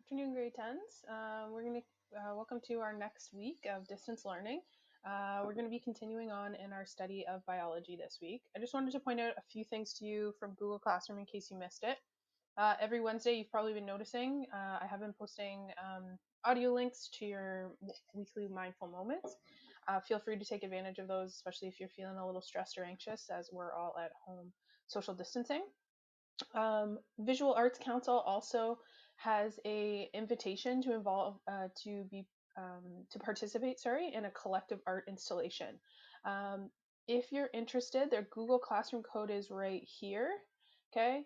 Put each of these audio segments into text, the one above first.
Afternoon, grade 10s. Welcome to our next week of distance learning. We're going to be continuing on in our study of biology this week. I just wanted to point out a few things to you from Google Classroom in case you missed it. Every Wednesday, you've probably been noticing, I have been posting audio links to your weekly mindful moments. Feel free to take advantage of those, especially if you're feeling a little stressed or anxious, as we're all at home social distancing. Visual Arts Council also has a invitation to participate in a collective art installation. If you're interested, their Google Classroom code is right here. Okay,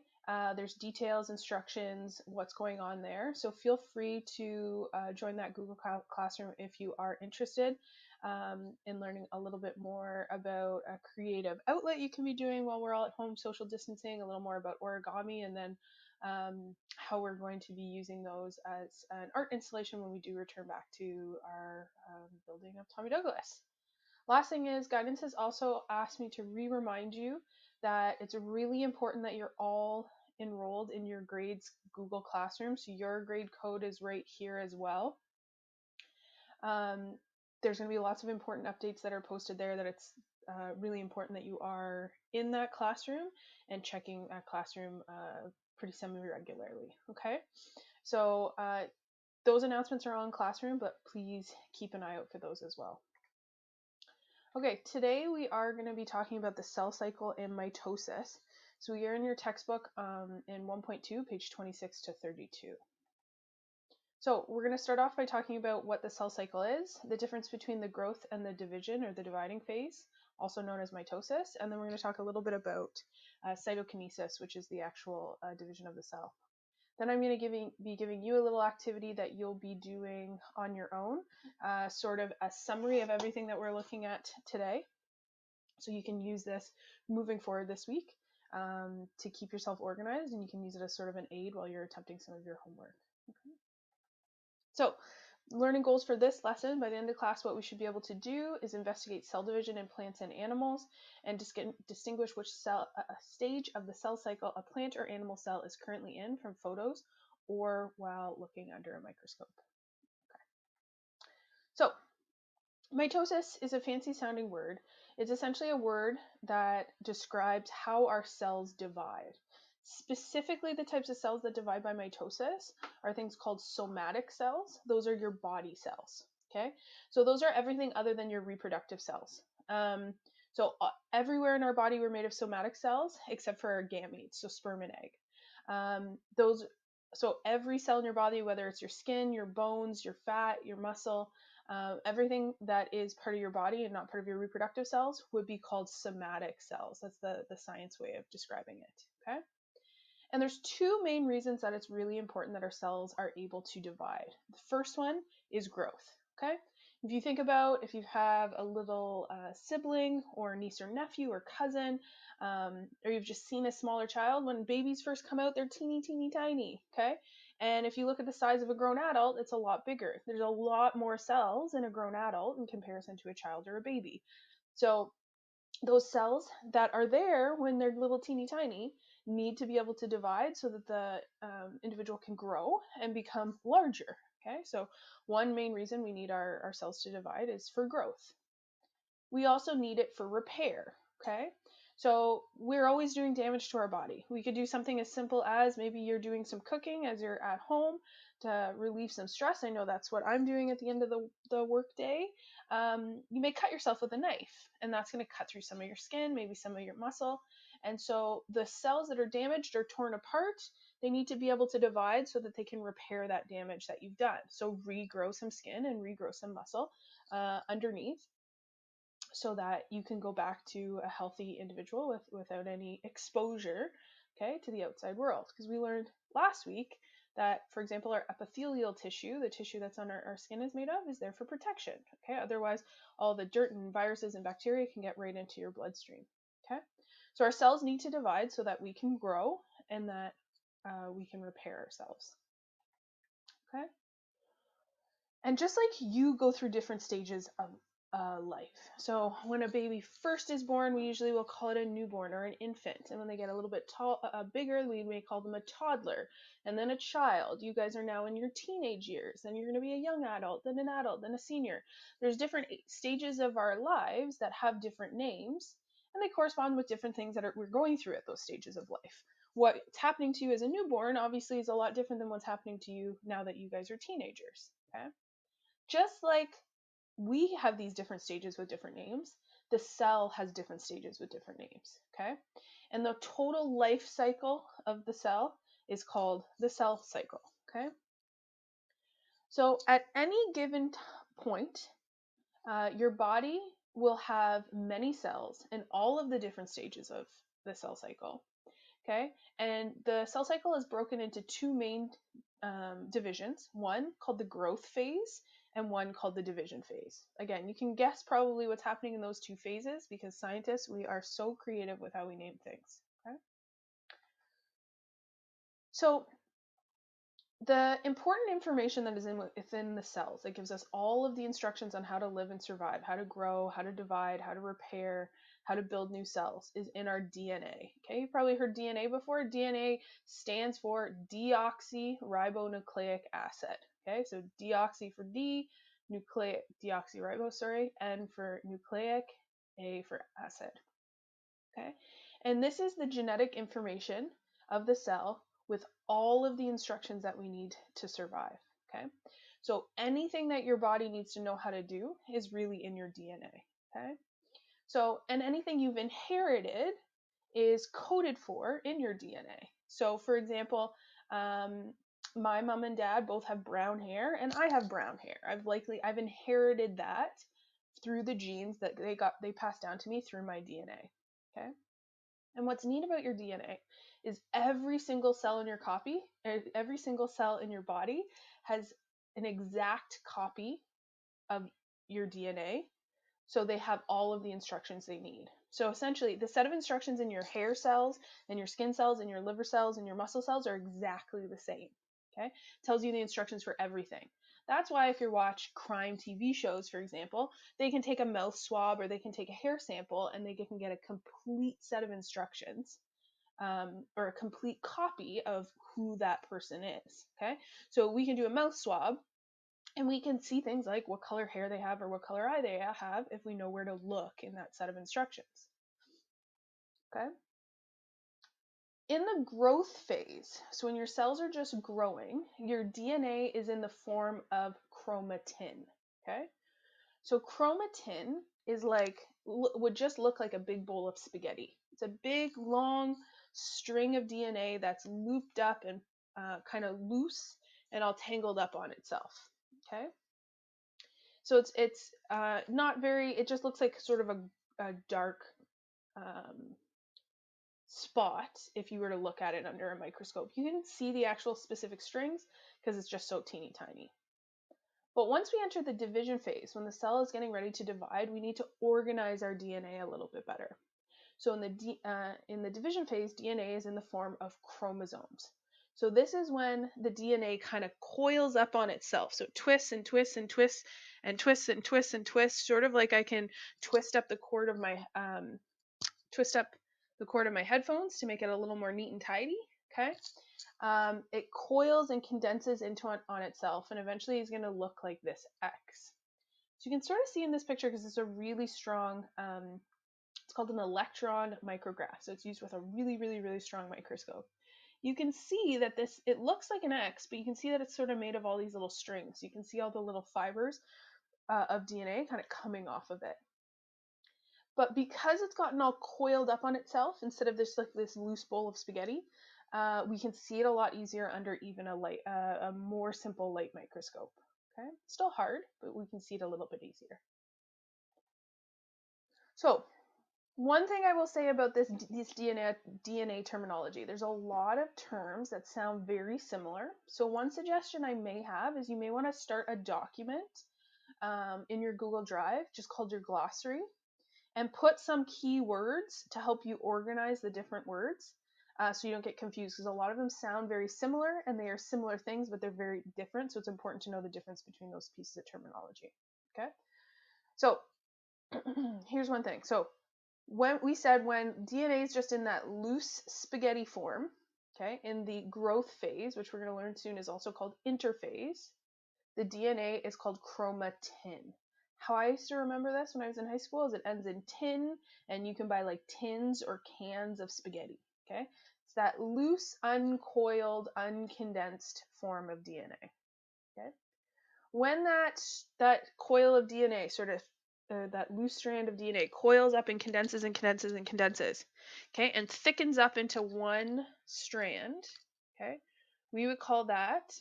there's details, instructions, what's going on there. So feel free to join that Google Classroom if you are interested in learning a little bit more about a creative outlet you can be doing while we're all at home social distancing, a little more about origami, and then how we're going to be using those as an art installation when we do return back to our building of Tommy Douglas. Last thing is, guidance has also asked me to remind you that it's really important that you're all enrolled in your grade's Google Classroom. So your grade code is right here as well. There's going to be lots of important updates that are posted there, that it's really important that you are in that classroom and checking that classroom pretty semi-regularly. Okay, so those announcements are on Classroom, but please keep an eye out for those as well. Okay, today we are going to be talking about the cell cycle and mitosis. So you're in your textbook in 1.2, page 26 to 32. So we're going to start off by talking about what the cell cycle is, the difference between the growth and the division, or the dividing phase, also known as mitosis, and then we're going to talk a little bit about cytokinesis, which is the actual division of the cell. Then I'm going to be giving you a little activity that you'll be doing on your own, sort of a summary of everything that we're looking at today. So you can use this moving forward this week to keep yourself organized, and you can use it as sort of an aid while you're attempting some of your homework. Okay. So learning goals for this lesson: by the end of class, what we should be able to do is investigate cell division in plants and animals and distinguish which stage of the cell cycle a plant or animal cell is currently in from photos or while looking under a microscope. Okay. So mitosis is a fancy sounding word. It's essentially a word that describes how our cells divide. Specifically, the types of cells that divide by mitosis are things called somatic cells. Those are your body cells. Okay, so those are everything other than your reproductive cells. Everywhere in our body we're made of somatic cells except for our gametes, so sperm and egg. So every cell in your body, whether it's your skin, your bones, your fat, your muscle, everything that is part of your body and not part of your reproductive cells would be called somatic cells. That's the science way of describing it. Okay. And there's two main reasons that it's really important that our cells are able to divide. The first one is growth. Okay. If you think about if you have a little sibling or niece or nephew or cousin, or you've just seen a smaller child, when babies first come out, they're teeny, teeny, tiny. Okay. And if you look at the size of a grown adult, it's a lot bigger. There's a lot more cells in a grown adult in comparison to a child or a baby. So those cells that are there when they're little teeny tiny need to be able to divide so that the individual can grow and become larger. Okay, so one main reason we need our cells to divide is for growth. We also need it for repair. Okay, so we're always doing damage to our body. We could do something as simple as maybe you're doing some cooking as you're at home to relieve some stress. I know that's what I'm doing at the end of the work day. You may cut yourself with a knife, and that's going to cut through some of your skin, maybe some of your muscle. And so the cells that are damaged or torn apart, they need to be able to divide so that they can repair that damage that you've done. So regrow some skin and regrow some muscle underneath, so that you can go back to a healthy individual without any exposure, okay, to the outside world. Because we learned last week that, for example, our epithelial tissue, the tissue that's on our skin is made of, is there for protection. Okay, otherwise all the dirt and viruses and bacteria can get right into your bloodstream. Okay, so our cells need to divide so that we can grow and that we can repair ourselves. Okay, and just like you go through different stages of life. So when a baby first is born, we usually will call it a newborn or an infant. And when they get a little bit bigger, we may call them a toddler, and then a child. You guys are now in your teenage years. Then you're going to be a young adult, then an adult, then a senior. There's different stages of our lives that have different names, and they correspond with different things that we're going through at those stages of life. What's happening to you as a newborn obviously is a lot different than what's happening to you now that you guys are teenagers. Okay? Just like we have these different stages with different names, the cell has different stages with different names. Okay? And the total life cycle of the cell is called the cell cycle. Okay? So at any given point, your body will have many cells in all of the different stages of the cell cycle. Okay, and the cell cycle is broken into two main divisions, one called the growth phase and one called the division phase. Again, you can guess probably what's happening in those two phases because scientists, we are so creative with how we name things. Okay, so the important information that is within the cells, it gives us all of the instructions on how to live and survive, how to grow, how to divide, how to repair, how to build new cells, is in our DNA. Okay, you've probably heard DNA before. DNA stands for deoxyribonucleic acid. Okay, so deoxy for D, nucleic, deoxyribo, sorry, N for nucleic, A for acid. Okay, and this is the genetic information of the cell with all of the instructions that we need to survive. Okay, so anything that your body needs to know how to do is really in your DNA. Okay, so and anything you've inherited is coded for in your DNA. So for example, my mom and dad both have brown hair and I have brown hair. I've inherited that through the genes that they passed down to me through my DNA. Okay? And what's neat about your DNA is every single cell in your copy, every single cell in your body has an exact copy of your DNA. So they have all of the instructions they need. So essentially, the set of instructions in your hair cells and your skin cells and your liver cells and your muscle cells are exactly the same. Okay? It tells you the instructions for everything. That's why if you watch crime TV shows, for example, they can take a mouth swab or they can take a hair sample and they can get a complete set of instructions, or a complete copy of who that person is. Okay, so we can do a mouth swab and we can see things like what color hair they have or what color eye they have if we know where to look in that set of instructions. Okay. In the growth phase, so when your cells are just growing, your DNA is in the form of chromatin. Okay, so chromatin is would just look like a big bowl of spaghetti. It's a big long string of DNA that's looped up and kind of loose and all tangled up on itself. Okay, so it's not very. It just looks like sort of a dark spot if you were to look at it under a microscope. You can see the actual specific strings because it's just so teeny tiny. But once we enter the division phase, when the cell is getting ready to divide, we need to organize our DNA a little bit better. So in the division phase, DNA is in the form of chromosomes. So this is when the DNA kind of coils up on itself. So it twists and twists and twists and twists and twists and twists, sort of like I can twist up the cord of my headphones to make it a little more neat and tidy. Okay. It coils and condenses into on itself, and eventually is going to look like this X. So you can sort of see in this picture because it's a really strong. It's called an electron micrograph. So it's used with a really, really, really strong microscope. You can see that it looks like an X, but you can see that it's sort of made of all these little strings. You can see all the little fibers of DNA kind of coming off of it. But because it's gotten all coiled up on itself instead of this loose bowl of spaghetti, we can see it a lot easier under even a more simple light microscope. Okay, still hard, but we can see it a little bit easier. So one thing I will say about this DNA terminology, there's a lot of terms that sound very similar. So one suggestion I may have is you may want to start a document in your Google Drive, just called your glossary, and put some key words to help you organize the different words so you don't get confused, because a lot of them sound very similar and they are similar things, but they're very different. So it's important to know the difference between those pieces of terminology. Okay. So here's one thing. So when DNA is just in that loose spaghetti form, okay, in the growth phase, which we're going to learn soon is also called interphase, the DNA is called chromatin. How I used to remember this when I was in high school is it ends in tin, and you can buy like tins or cans of spaghetti, okay? It's that loose, uncoiled, uncondensed form of DNA, okay? When that coil of DNA sort of that loose strand of DNA coils up and condenses and condenses and condenses, okay, and thickens up into one strand, okay, we would call that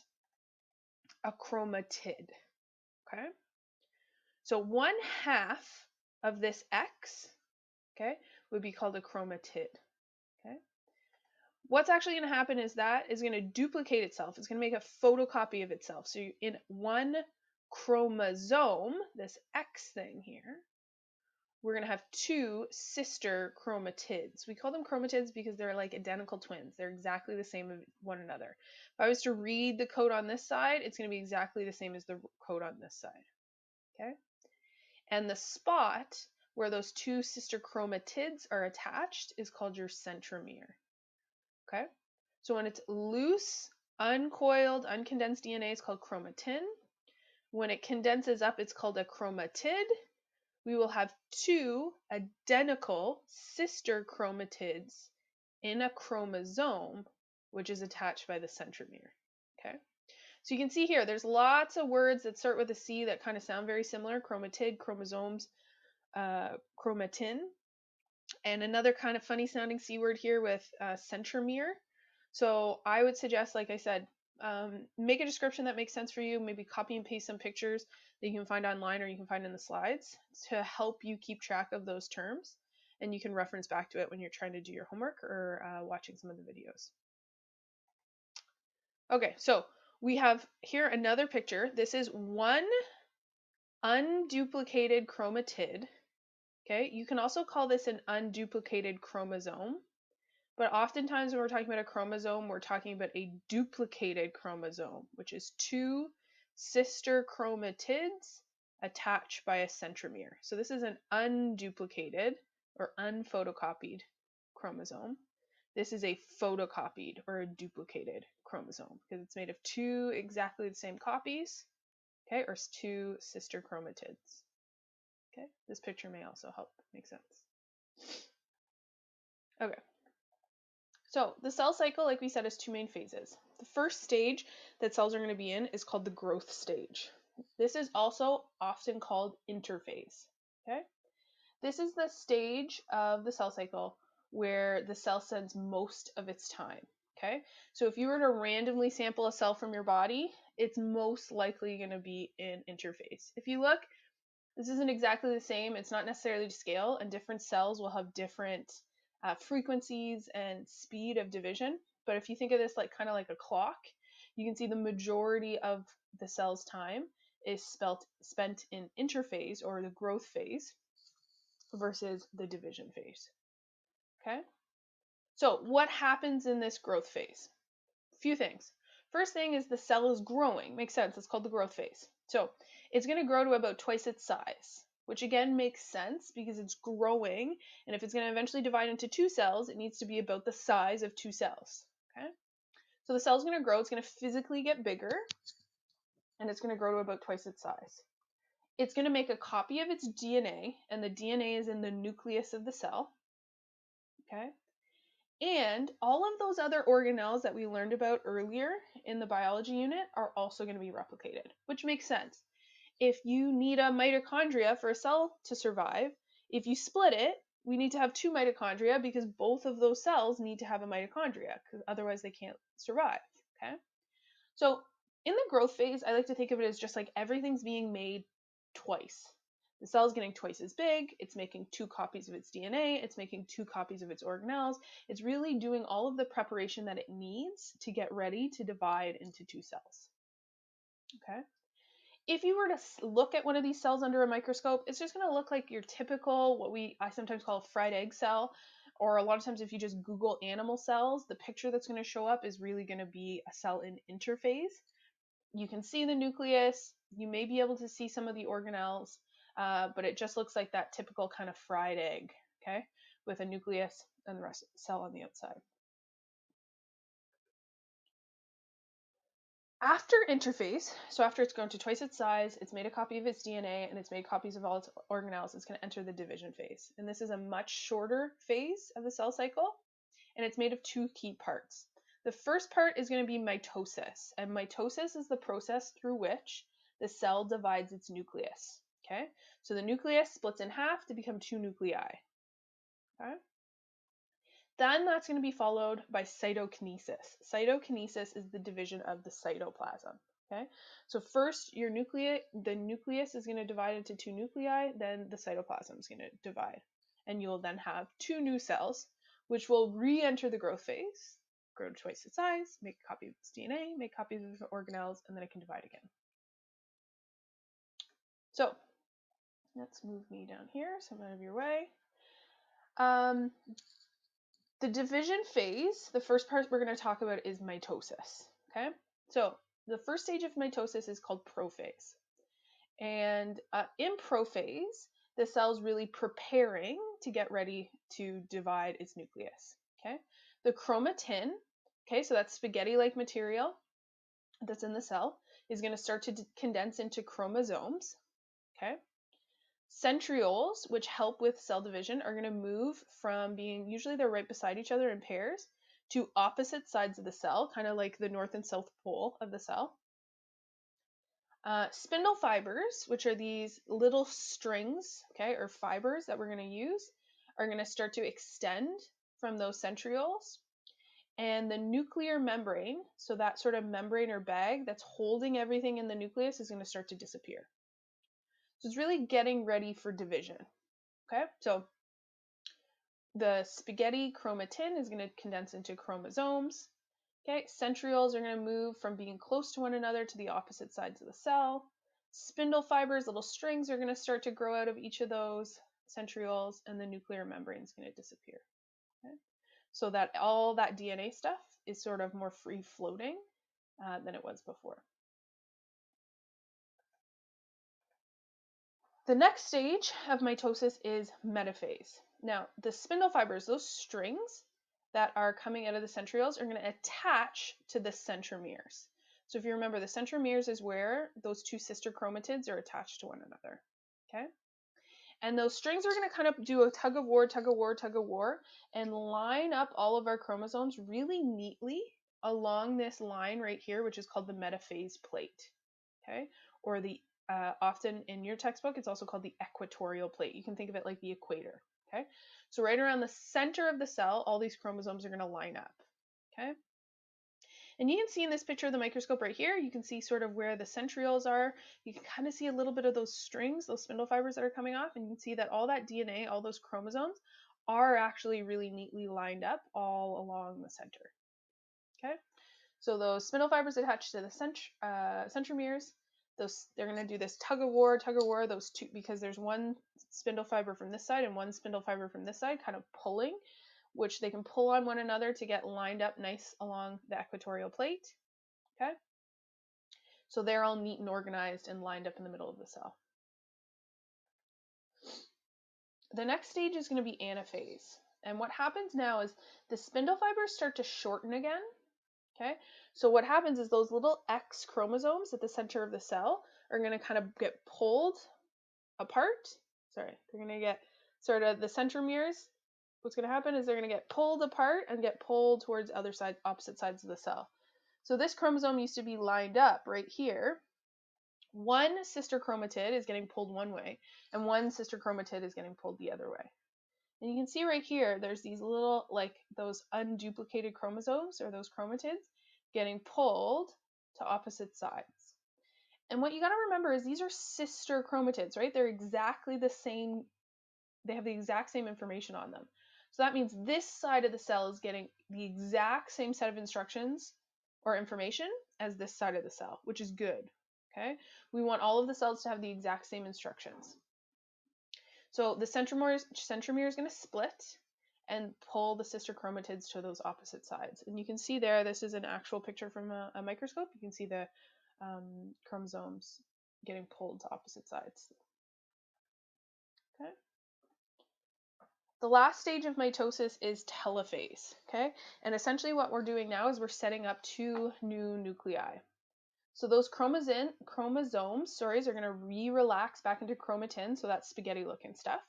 a chromatid, okay? So 1/2 of this X, okay, would be called a chromatid, okay? What's actually going to happen is that is going to duplicate itself. It's going to make a photocopy of itself. So in one chromosome, this X thing here, we're going to have two sister chromatids. We call them chromatids because they're like identical twins. They're exactly the same as one another. If I was to read the code on this side, it's going to be exactly the same as the code on this side, okay? And the spot where those two sister chromatids are attached is called your centromere, okay? So when it's loose, uncoiled, uncondensed DNA, it's called chromatin. When it condenses up, it's called a chromatid. We will have two identical sister chromatids in a chromosome, which is attached by the centromere, okay? So you can see here, there's lots of words that start with a C that kind of sound very similar: chromatid, chromosomes, chromatin, and another kind of funny sounding C word here with centromere. So I would suggest, like I said, make a description that makes sense for you. Maybe copy and paste some pictures that you can find online or you can find in the slides to help you keep track of those terms. And you can reference back to it when you're trying to do your homework or watching some of the videos. Okay, so we have here another picture. This is one unduplicated chromatid. Okay, you can also call this an unduplicated chromosome. But oftentimes when we're talking about a chromosome, we're talking about a duplicated chromosome, which is two sister chromatids attached by a centromere. So this is an unduplicated or unphotocopied chromosome. This is a photocopied or a duplicated chromosome because it's made of two exactly the same copies, okay, or two sister chromatids. Okay, this picture may also help make sense. Okay. So the cell cycle, like we said, is two main phases. The first stage that cells are going to be in is called the growth stage. This is also often called interphase. Okay? This is the stage of the cell cycle where the cell spends most of its time. Okay? So if you were to randomly sample a cell from your body, it's most likely going to be in interphase. If you look, this isn't exactly the same. It's not necessarily to scale, and different cells will have different frequencies and speed of division. But if you think of this like kind of like a clock, you can see the majority of the cell's time is spent in interphase or the growth phase versus the division phase. Okay? So what happens in this growth phase? A few things. First thing is the cell is growing. Makes sense. It's called the growth phase. So it's going to grow to about twice its size, which again makes sense because it's growing. And if it's going to eventually divide into two cells, it needs to be about the size of two cells. Okay. So the cell's going to grow. It's going to physically get bigger, and it's going to grow to about twice its size. It's going to make a copy of its DNA, and the DNA is in the nucleus of the cell. Okay. And all of those other organelles that we learned about earlier in the biology unit are also going to be replicated, which makes sense. If you need a mitochondria for a cell to survive, if you split it, we need to have two mitochondria because both of those cells need to have a mitochondria, because otherwise they can't survive. Okay? So in the growth phase, I like to think of it as just like everything's being made twice. The cell's getting twice as big, it's making two copies of its DNA, it's making two copies of its organelles. It's really doing all of the preparation that it needs to get ready to divide into two cells. Okay? If you were to look at one of these cells under a microscope, it's just going to look like your typical, I sometimes call a fried egg cell, or a lot of times if you just Google animal cells, the picture that's going to show up is really going to be a cell in interphase. You can see the nucleus, you may be able to see some of the organelles, but it just looks like that typical kind of fried egg, okay, with a nucleus and the rest of the cell on the outside. After interphase, so after it's grown to twice its size, it's made a copy of its DNA, and it's made copies of all its organelles, it's going to enter the division phase. And this is a much shorter phase of the cell cycle, and it's made of two key parts. The first part is going to be mitosis, and mitosis is the process through which the cell divides its nucleus. Okay, so the nucleus splits in half to become two nuclei. Okay. Then that's going to be followed by cytokinesis. Cytokinesis is the division of the cytoplasm. Okay, so first the nucleus is going to divide into two nuclei, then the cytoplasm is going to divide, and you'll then have two new cells, which will re-enter the growth phase, grow to twice its size, make a copy of its DNA, make copies of its organelles, and then it can divide again. So let's move me down here, so I'm out of your way. The division phase, the first part we're going to talk about is mitosis. Okay, so the first stage of mitosis is called prophase. And in prophase, the cell's really preparing to get ready to divide its nucleus. Okay, the chromatin, okay, so that spaghetti-like material that's in the cell, is going to start to condense into chromosomes. Okay, centrioles, which help with cell division, are going to move from being, usually they're right beside each other in pairs, to opposite sides of the cell, kind of like the north and south pole of the cell. Spindle fibers, which are these little strings, okay, or fibers that we're going to use, are going to start to extend from those centrioles. And the nuclear membrane, so that sort of membrane or bag that's holding everything in the nucleus, is going to start to disappear. So it's really getting ready for division. Okay, so the spaghetti chromatin is going to condense into chromosomes. Okay, centrioles are going to move from being close to one another to the opposite sides of the cell. Spindle fibers, little strings, are going to start to grow out of each of those centrioles, and the nuclear membrane is going to disappear. Okay? So that all that DNA stuff is sort of more free floating than it was before. The next stage of mitosis is metaphase. Now, the spindle fibers, those strings that are coming out of the centrioles, are going to attach to the centromeres. So if you remember, the centromeres is where those two sister chromatids are attached to one another. Okay? And those strings are going to kind of do a tug of war, tug of war, tug of war, and line up all of our chromosomes really neatly along this line right here, which is called the metaphase plate. Okay? Or the often in your textbook, it's also called the equatorial plate. You can think of it like the equator. Okay, so right around the center of the cell, all these chromosomes are going to line up. Okay, and you can see in this picture of the microscope right here, you can see sort of where the centrioles are. You can kind of see a little bit of those strings, those spindle fibers that are coming off, and you can see that all that DNA, all those chromosomes, are actually really neatly lined up all along the center. Okay, so those spindle fibers attached to the centromeres. They're going to do this tug of war, those two, because there's one spindle fiber from this side and one spindle fiber from this side, kind of pulling, which they can pull on one another to get lined up nice along the equatorial plate. Okay, so they're all neat and organized and lined up in the middle of the cell. The next stage is going to be anaphase, and what happens now is the spindle fibers start to shorten again. Okay, so what happens is those little X chromosomes at the center of the cell are going to kind of get pulled apart. Sorry, they're going to get sort of the centromeres. What's going to happen is they're going to get pulled apart and get pulled towards opposite sides of the cell. So this chromosome used to be lined up right here. One sister chromatid is getting pulled one way, and one sister chromatid is getting pulled the other way. And you can see right here, there's these little, like those unduplicated chromosomes, or those chromatids, getting pulled to opposite sides. And what you got to remember is these are sister chromatids, right? They're exactly the same. They have the exact same information on them. So that means this side of the cell is getting the exact same set of instructions or information as this side of the cell, which is good. Okay? We want all of the cells to have the exact same instructions. So the centromere is going to split and pull the sister chromatids to those opposite sides. And you can see there, this is an actual picture from a microscope. You can see the chromosomes getting pulled to opposite sides. Okay. The last stage of mitosis is telophase. Okay. And essentially what we're doing now is we're setting up two new nuclei. So those chromosomes, are going to re-relax back into chromatin, so that's spaghetti looking stuff.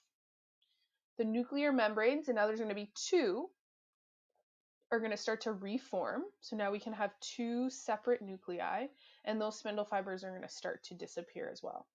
The nuclear membranes, and now there's going to be two, are going to start to reform. So now we can have two separate nuclei, and those spindle fibers are going to start to disappear as well.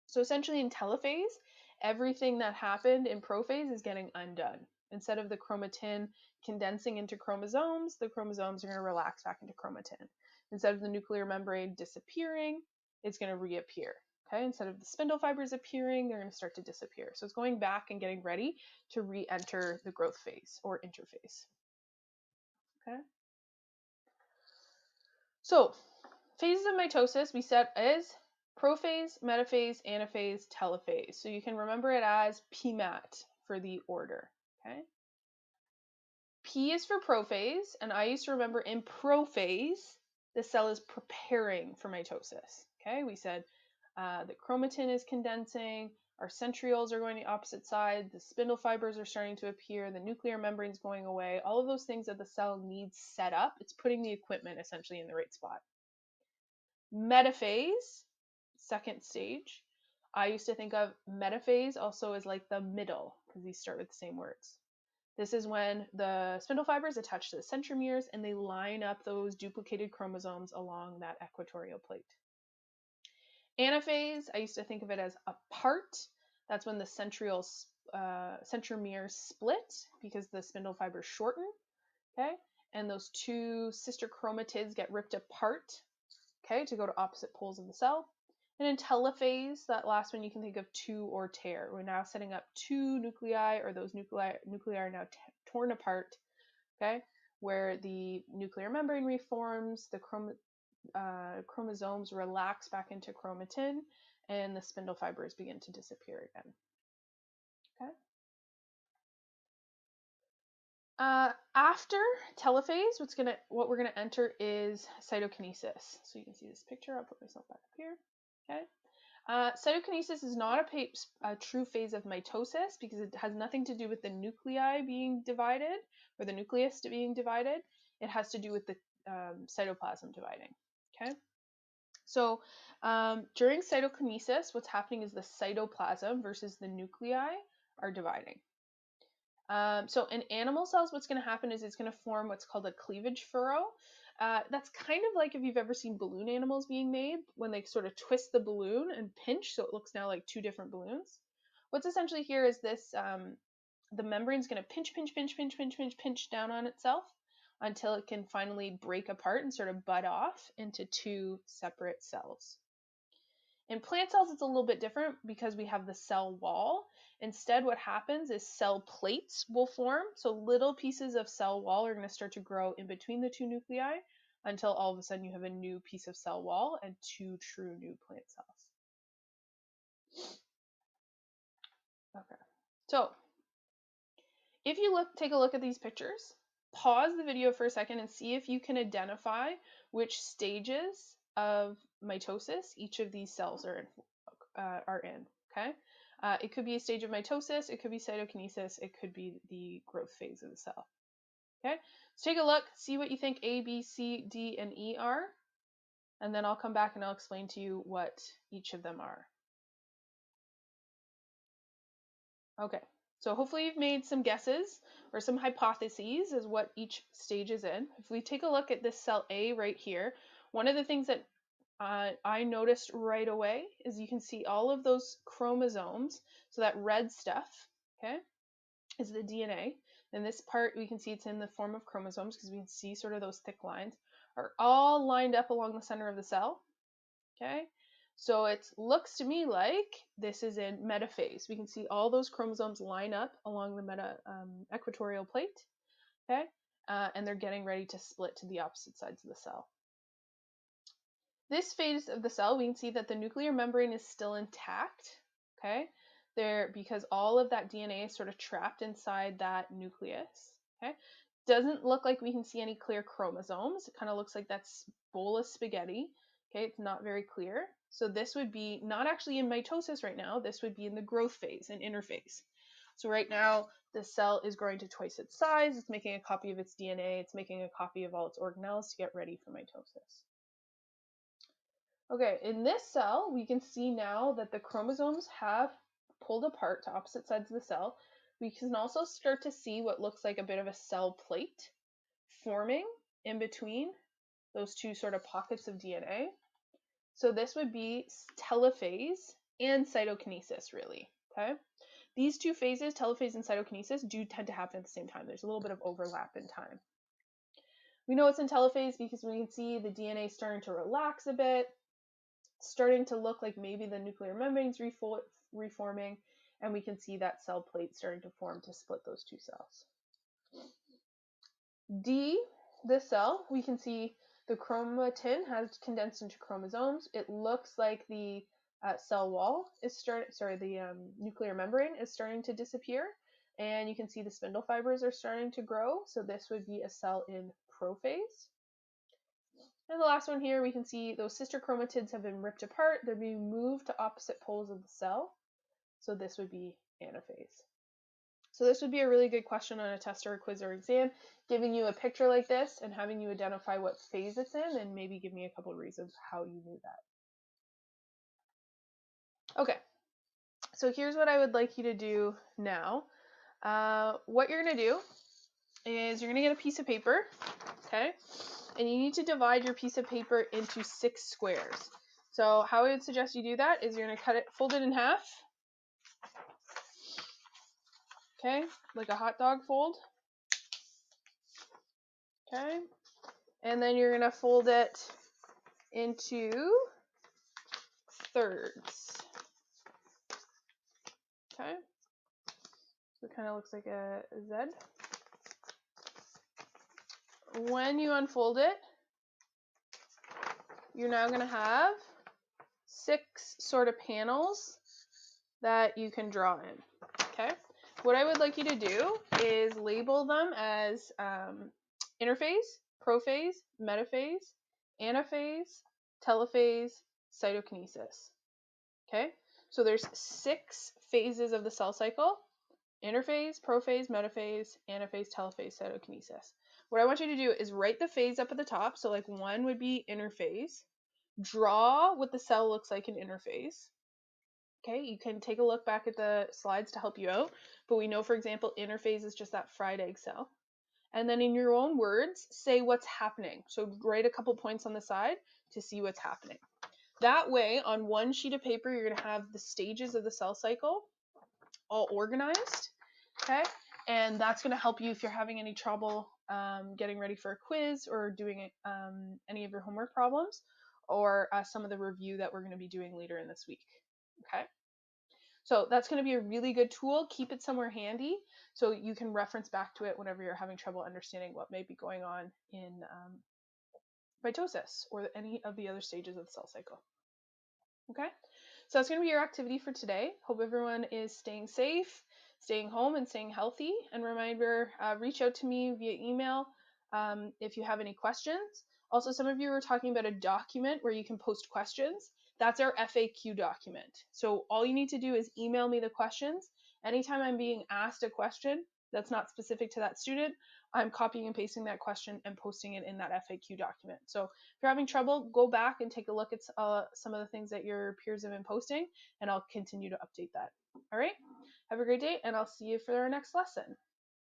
So essentially in telophase, everything that happened in prophase is getting undone. Instead of the chromatin condensing into chromosomes, the chromosomes are going to relax back into chromatin. Instead of the nuclear membrane disappearing, it's going to reappear. Okay, instead of the spindle fibers appearing, they're going to start to disappear. So it's going back and getting ready to re-enter the growth phase or interphase. Okay. So phases of mitosis we said is prophase, metaphase, anaphase, telophase. So you can remember it as PMAT for the order. Okay. P is for prophase, and I used to remember in prophase, the cell is preparing for mitosis. Okay, we said the chromatin is condensing, our centrioles are going the opposite side, the spindle fibers are starting to appear, the nuclear membrane is going away, all of those things that the cell needs set up, it's putting the equipment essentially in the right spot. Metaphase, second stage. I used to think of metaphase also as like the middle, because these start with the same words. This is when the spindle fibers attach to the centromeres and they line up those duplicated chromosomes along that equatorial plate. Anaphase, I used to think of it as apart. That's when the centromeres split because the spindle fibers shorten, okay? And those two sister chromatids get ripped apart, okay, to go to opposite poles of the cell. And in telophase, that last one you can think of two or tear. We're now setting up two nuclei, or those nuclei are now torn apart, okay, where the nuclear membrane reforms, the chromosomes relax back into chromatin, and the spindle fibers begin to disappear again. Okay. After telophase, what we're gonna enter is cytokinesis. So you can see this picture. I'll put myself back up here. Okay. Cytokinesis is not a true phase of mitosis because it has nothing to do with the nuclei being divided or the nucleus being divided. It has to do with the cytoplasm dividing. Okay. So during cytokinesis, what's happening is the cytoplasm versus the nuclei are dividing. So in animal cells, what's going to happen is it's going to form what's called a cleavage furrow. That's kind of like if you've ever seen balloon animals being made, when they sort of twist the balloon and pinch, so it looks now like two different balloons. What's essentially here is this, the membrane's going to pinch down on itself until it can finally break apart and sort of bud off into two separate cells. In plant cells, it's a little bit different because we have the cell wall. Instead, what happens is cell plates will form. So little pieces of cell wall are going to start to grow in between the two nuclei until all of a sudden you have a new piece of cell wall and two true new plant cells. Okay. So if you take a look at these pictures, pause the video for a second and see if you can identify which stages of mitosis each of these cells are in. Okay, it could be a stage of mitosis, it could be cytokinesis, it could be the growth phase of the cell. Okay, so take a look, see what you think A, B, C, D, and E are, and then I'll come back and I'll explain to you what each of them are. Okay, so hopefully you've made some guesses or some hypotheses as what each stage is in. If we take a look at this cell A right here, one of the things that I noticed right away is you can see all of those chromosomes. So that red stuff, okay, is the DNA. And this part, we can see it's in the form of chromosomes because we can see sort of those thick lines are all lined up along the center of the cell, okay? So it looks to me like this is in metaphase. We can see all those chromosomes line up along the equatorial plate, okay? And they're getting ready to split to the opposite sides of the cell. This phase of the cell, we can see that the nuclear membrane is still intact, okay? Because all of that DNA is sort of trapped inside that nucleus, okay? Doesn't look like we can see any clear chromosomes. It kind of looks like that bowl of spaghetti. Okay, it's not very clear. So this would be not actually in mitosis right now. This would be in the growth phase and interphase. So right now, the cell is growing to twice its size. It's making a copy of its DNA. It's making a copy of all its organelles to get ready for mitosis. Okay, in this cell, we can see now that the chromosomes have pulled apart to opposite sides of the cell. We can also start to see what looks like a bit of a cell plate forming in between those two sort of pockets of DNA. So this would be telophase and cytokinesis, really. Okay, these two phases, telophase and cytokinesis, do tend to happen at the same time. There's a little bit of overlap in time. We know it's in telophase because we can see the DNA starting to relax a bit, starting to look like maybe the nuclear membrane's reforming, and we can see that cell plate starting to form to split those two cells. D, this cell, we can see the chromatin has condensed into chromosomes. It looks like the cell wall is the nuclear membrane is starting to disappear, and you can see the spindle fibers are starting to grow. So this would be a cell in prophase. And the last one here, we can see those sister chromatids have been ripped apart. They're being moved to opposite poles of the cell. So this would be anaphase. So this would be a really good question on a test or a quiz or exam, giving you a picture like this and having you identify what phase it's in and maybe give me a couple of reasons how you knew that. Okay, so here's what I would like you to do now. What you're going to do is you're going to get a piece of paper, okay? And you need to divide your piece of paper into 6 squares. So how I would suggest you do that is you're going to fold it in half. Okay, like a hot dog fold. Okay, and then you're going to fold it into thirds. Okay, so it kind of looks like a Z. When you unfold it, you're now going to have 6 sort of panels that you can draw in. Okay, what I would like you to do is label them as interphase, prophase, metaphase, anaphase, telophase, cytokinesis. Okay, so there's 6 phases of the cell cycle: interphase, prophase, metaphase, anaphase, telophase, cytokinesis. What I want you to do is write the phase up at the top. So like 1 would be interphase. Draw what the cell looks like in interphase. Okay, you can take a look back at the slides to help you out, but we know, for example, interphase is just that fried egg cell. And then in your own words, say what's happening. So write a couple points on the side to see what's happening. That way, on one sheet of paper, you're going to have the stages of the cell cycle all organized, okay? And that's going to help you if you're having any trouble getting ready for a quiz or doing any of your homework problems, or some of the review that we're going to be doing later in this week, okay? So that's going to be a really good tool. Keep it somewhere handy so you can reference back to it whenever you're having trouble understanding what may be going on in mitosis or any of the other stages of the cell cycle. Okay, so that's going to be your activity for today. Hope everyone is staying safe, staying home, and staying healthy. And reminder, reach out to me via email if you have any questions. Also, some of you were talking about a document where you can post questions. That's our FAQ document. So all you need to do is email me the questions. Anytime I'm being asked a question that's not specific to that student, I'm copying and pasting that question and posting it in that FAQ document. So if you're having trouble, go back and take a look at some of the things that your peers have been posting, and I'll continue to update that. All right, have a great day, and I'll see you for our next lesson.